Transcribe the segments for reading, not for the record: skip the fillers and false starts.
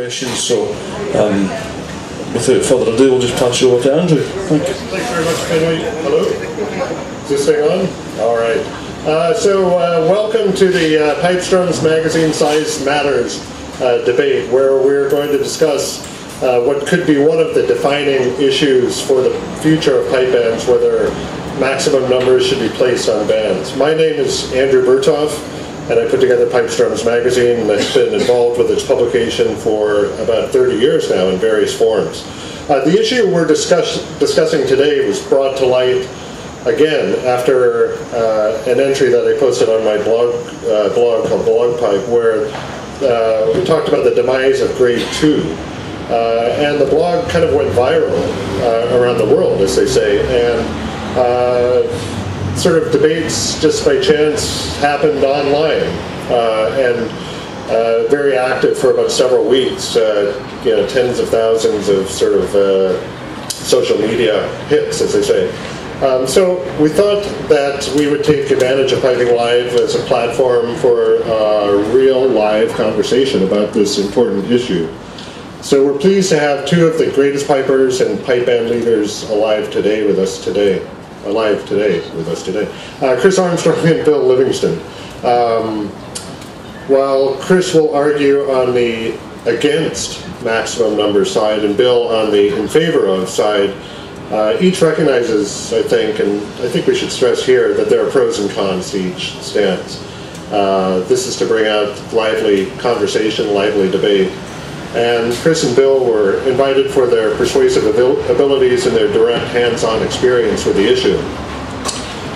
questions. So without further ado, we'll just pass you over to Andrew. Thank you. Thanks very much, Henry. Hello? Is this thing on? All right. Welcome to the Pipestrums Magazine Size Matters debate, where we're going to discuss what could be one of the defining issues for the future of pipe bands, whether maximum numbers should be placed on bands. My name is Andrew Berthoff, and I put together Pipestrums Magazine, and I've been involved with its publication for about 30 years now in various forms. The issue we're discussing today was brought to light again after an entry that I posted on my blog called Blog Pipe, where we talked about the demise of Grade 2. And the blog kind of went viral around the world, as they say, and sort of debates just by chance happened online, and very active for about several weeks, tens of thousands of sort of social media hits, as they say. So we thought that we would take advantage of Piping Live as a platform for a real live conversation about this important issue. So we're pleased to have two of the greatest pipers and pipe band leaders alive today with us today. Chris Armstrong and Bill Livingstone. While Chris will argue on the against maximum number side and Bill on the in favor of side, each recognizes, I think, and I think we should stress here, that there are pros and cons to each stance. This is to bring out lively conversation, lively debate. And Chris and Bill were invited for their persuasive abilities and their direct hands-on experience with the issue.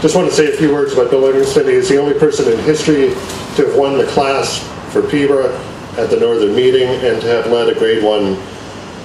Just want to say a few words about Bill Livingstone. He is the only person in history to have won the class for PIBA at the Northern Meeting and to have led a Grade 1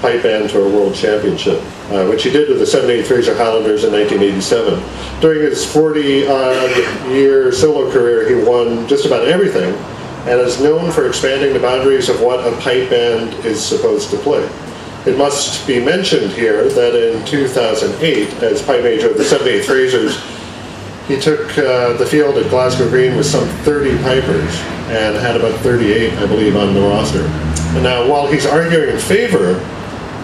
pipe band to a world championship, which he did with the 78 Fraser Highlanders in 1987. During his 40-odd-year solo career, he won just about everything, and is known for expanding the boundaries of what a pipe band is supposed to play. It must be mentioned here that in 2008, as pipe major of the 78 Frasers, he took the field at Glasgow Green with some 30 pipers and had about 38, I believe, on the roster. And now, while he's arguing in favor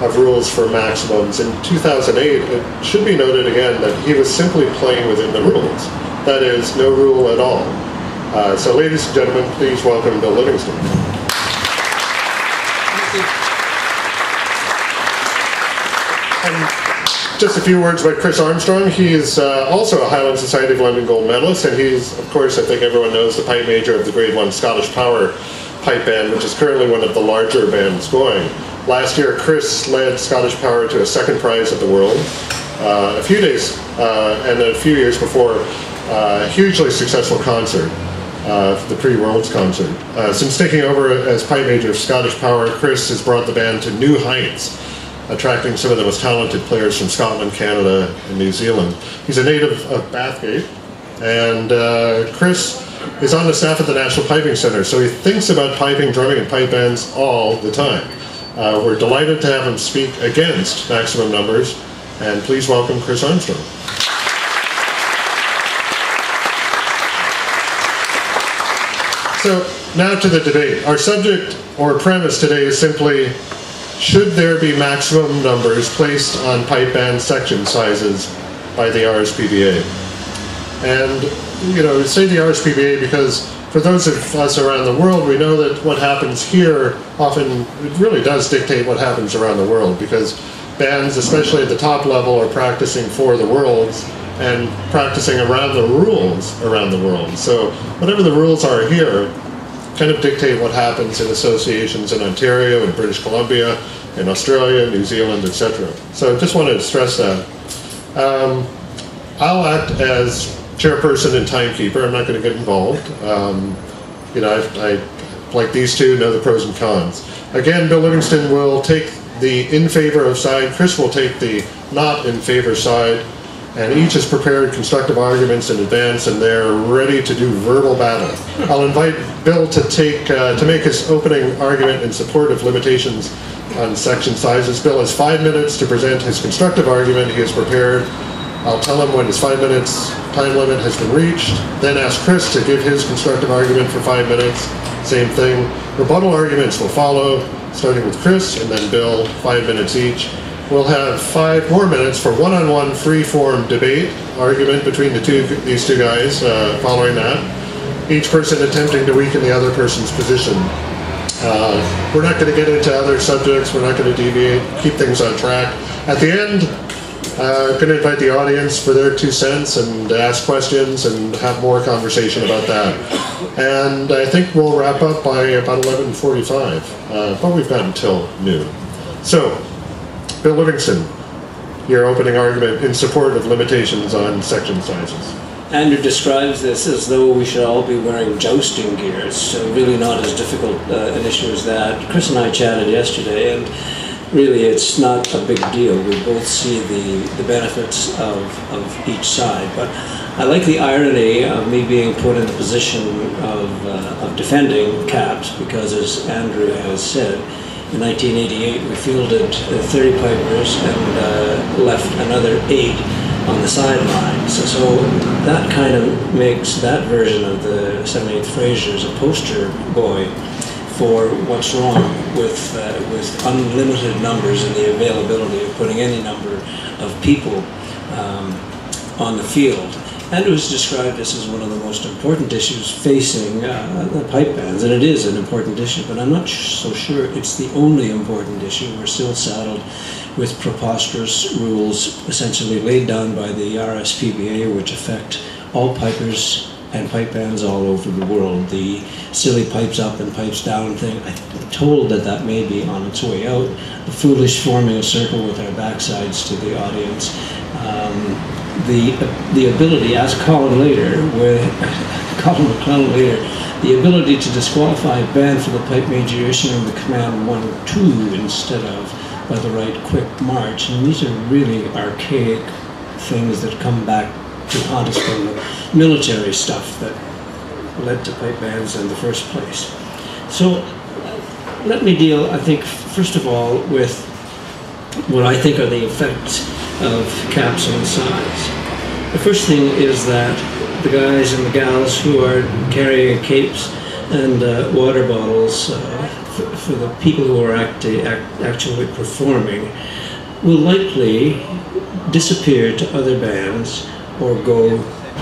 of rules for maximums, in 2008, it should be noted again that he was simply playing within the rules. That is, no rule at all. So ladies and gentlemen, please welcome Bill Livingstone. And just a few words about Chris Armstrong. He is also a Highland Society of London Gold medalist, and he's, of course, I think everyone knows, the pipe major of the Grade 1 ScottishPower pipe band, which is currently one of the larger bands going. Last year, Chris led ScottishPower to a second prize at the World. A few days and a few years before a hugely successful concert. The pre-Worlds concert. Since taking over as pipe major of ScottishPower, Chris has brought the band to new heights, attracting some of the most talented players from Scotland, Canada, and New Zealand. He's a native of Bathgate, and Chris is on the staff at the National Piping Centre, so he thinks about piping, drumming, and pipe bands all the time. We're delighted to have him speak against maximum numbers, and please welcome Chris Armstrong. So now to the debate. Our subject or premise today is simply, should there be maximum numbers placed on pipe band section sizes by the RSPBA? And, we say the RSPBA because for those of us around the world, we know that what happens here often, it really does dictate what happens around the world, because bands, especially at the top level, are practicing for the Worlds and practicing around the rules around the world. So whatever the rules are here kind of dictate what happens in associations in Ontario, in British Columbia, in Australia, New Zealand, etc. So I just wanted to stress that. I'll act as chairperson and timekeeper. I'm not going to get involved. I, like these two, know the pros and cons. Again, Bill Livingstone will take the in favor of side. Chris will take the not in favor side. And each has prepared constructive arguments in advance, and they're ready to do verbal battle. I'll invite Bill to make his opening argument in support of limitations on section sizes. Bill has 5 minutes to present his constructive argument he has prepared. I'll tell him when his 5 minutes time limit has been reached, then ask Chris to give his constructive argument for 5 minutes. Same thing. Rebuttal arguments will follow. starting with Chris and then Bill, 5 minutes each. We'll have 5 more minutes for one-on-one free-form debate, argument between these two guys following that. Each person attempting to weaken the other person's position. We're not going to get into other subjects, we're not going to deviate, keep things on track. At the end, I'm going to invite the audience for their 2 cents and ask questions and have more conversation about that. And I think we'll wrap up by about 11:45, but we've got until noon. So, Bill Livingstone, your opening argument in support of limitations on section sizes. Andrew describes this as though we should all be wearing jousting gear. So really not as difficult an issue as that. Chris and I chatted yesterday, and really it's not a big deal. We both see the benefits of each side. But I like the irony of me being put in the position of defending caps, because as Andrew has said, in 1988 we fielded 30 pipers and left another 8 on the sidelines. So that kind of makes that version of the 78th Fraser's a poster boy for what's wrong with unlimited numbers and the availability of putting any number of people on the field. And it was described this as one of the most important issues facing the pipe bands, and it is an important issue, but I'm not so sure it's the only important issue. We're still saddled with preposterous rules essentially laid down by the RSPBA, which affect all pipers and pipe bands all over the world. The silly pipes up and pipes down thing, I'm told that may be on its way out. The foolish forming a circle with our backsides to the audience. The ability, ask Colin later, Colin McClellan later, the ability to disqualify a band for the pipe major issuing the command 1-2 instead of by the right quick march. And these are really archaic things that come back to haunt us from the military stuff that led to pipe bands in the first place. So let me deal, I think, first of all, with what I think are the effects of caps on size. The first thing is that the guys and the gals who are carrying capes and water bottles for the people who are actually performing will likely disappear to other bands or go,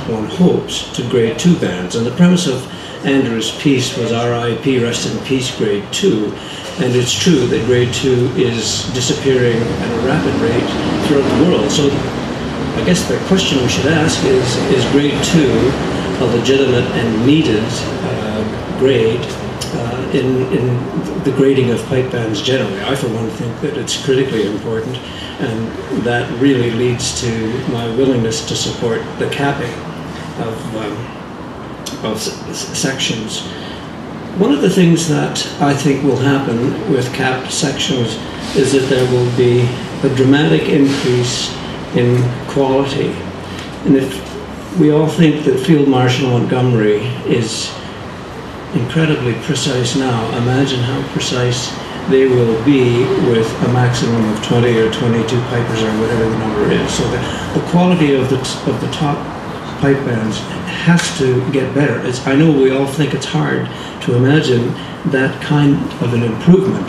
one hopes, to grade 2 bands. And the premise of Andrew's piece was RIP, rest in peace, grade 2. And it's true that grade 2 is disappearing at a rapid rate throughout the world. So I guess the question we should ask is grade 2 a legitimate and needed grade in the grading of pipe bands generally? I, for one, think that it's critically important, and that really leads to my willingness to support the capping of sections. One of the things that I think will happen with capped sections is that there will be a dramatic increase in quality. And if we all think that Field Marshal Montgomery is incredibly precise now, imagine how precise they will be with a maximum of 20 or 22 pipers or whatever the number is. So the quality of the top pipe bands has to get better. I know we all think it's hard to imagine that kind of an improvement,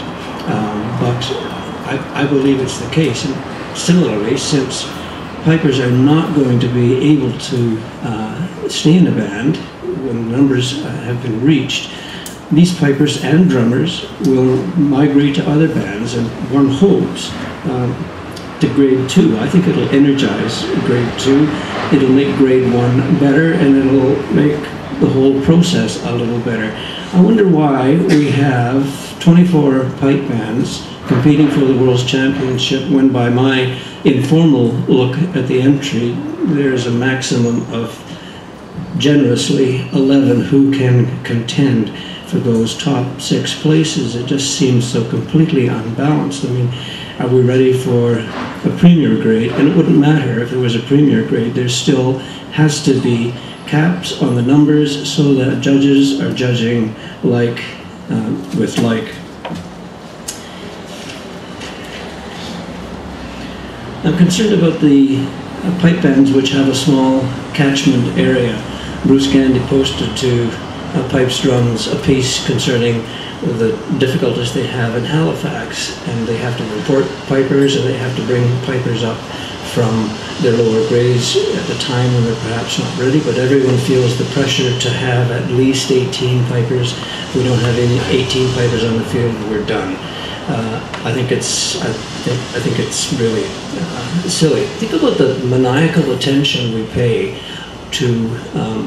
but I believe it's the case. And similarly, since pipers are not going to be able to stay in a band when numbers have been reached, these pipers and drummers will migrate to other bands, and one hopes to grade 2. I think it'll energize grade 2, it'll make grade 1 better, and it'll make the whole process a little better. I wonder why we have 24 pipe bands competing for the World's Championship when, by my informal look at the entry, there's a maximum of generously 11 who can contend for those top 6 places. It just seems so completely unbalanced. I mean, are we ready for a premier grade? And it wouldn't matter if there was a premier grade. There still has to be caps on the numbers so that judges are judging like with like. I'm concerned about the pipe bands which have a small catchment area. Bruce Gandy posted to Pipes Drums a piece concerning the difficulties they have in Halifax, and they have to report pipers, and they have to bring pipers up from their lower grades at a time when they're perhaps not ready, but everyone feels the pressure to have at least 18 pipers. If we don't have any 18 pipers on the field, we're done. I think it's really silly. Think about the maniacal attention we pay to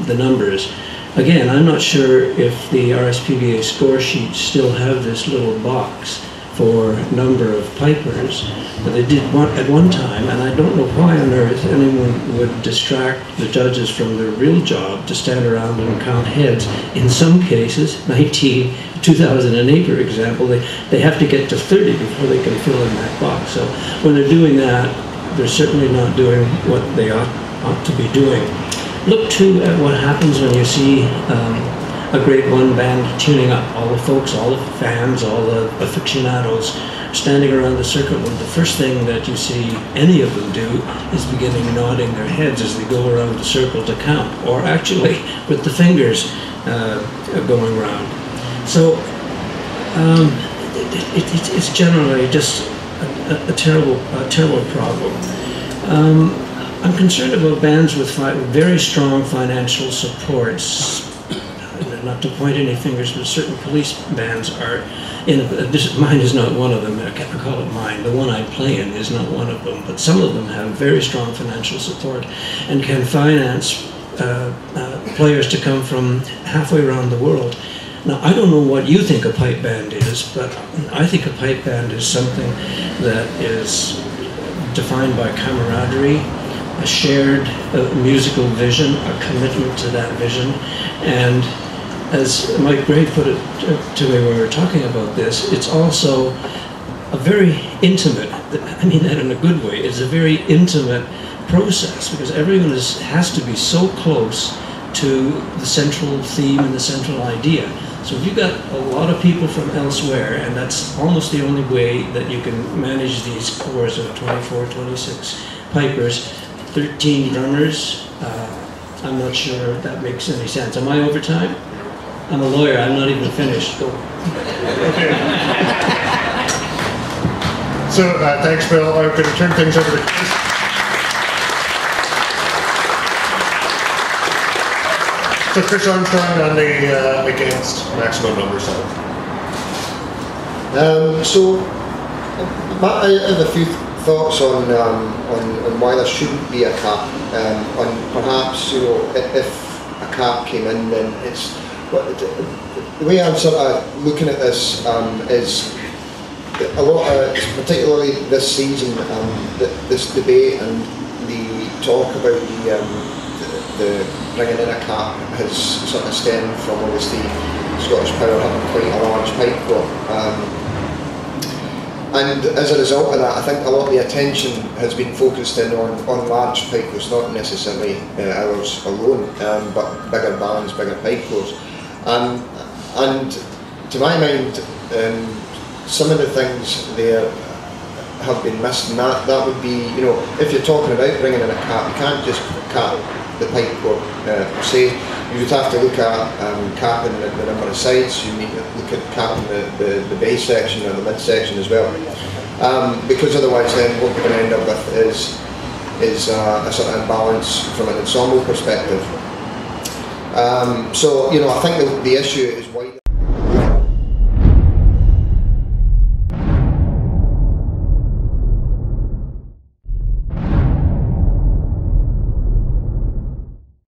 the numbers. Again, I'm not sure if the RSPBA score sheets still have this little box for number of pipers, but they did at one time, and I don't know why on earth anyone would distract the judges from their real job to stand around and count heads. In some cases, 2008 for example, they have to get to 30 before they can fill in that box. So when they're doing that, they're certainly not doing what they ought to be doing. Look too at what happens when you see a Grade 1 band tuning up. All the folks, all the fans, all the aficionados standing around the circuit. Well, the first thing that you see any of them do is beginning nodding their heads as they go around the circle to count, or actually with the fingers going around. So it's generally just a terrible problem. I'm concerned about bands with very strong financial supports. Not to point any fingers, but certain police bands are mine is not one of them. I can't call it mine. The one I play in is not one of them, but some of them have very strong financial support and can finance players to come from halfway around the world. Now, I don't know what you think a pipe band is, but I think a pipe band is something that is defined by camaraderie, a shared musical vision, a commitment to that vision, and as Mike Gray put it to me when we were talking about this, it's also a very intimate, I mean that in a good way, it's a very intimate process because everyone has to be so close to the central theme and the central idea. So if you've got a lot of people from elsewhere, and that's almost the only way that you can manage these corps of 24, 26 pipers, 13 drummers, I'm not sure if that makes any sense. Am I over time? I'm a lawyer, I'm not even finished. Go. Okay. So, thanks, Bill. I'm going to turn things over to Chris. So, Chris Armstrong on the against maximum number side. I have a few thoughts on why there shouldn't be a cap. On perhaps, if a cap came in, then it's. The way I'm sort of looking at this is a lot, particularly this season, this debate and the talk about the bringing in a cap has sort of stemmed from obviously ScottishPower having quite a large pipe corps. And as a result of that, I think a lot of the attention has been focused in on large pipe corps, not necessarily ours alone, but bigger bands, bigger pipe corps. And to my mind, some of the things there have been missed, and that would be, if you're talking about bringing in a cap, you can't just cap the pipe corps per se. You would have to look at capping the number of sides. You need to look at capping the base section or the mid section as well, because otherwise then what we're going to end up with is a sort of imbalance from an ensemble perspective. So I think the issue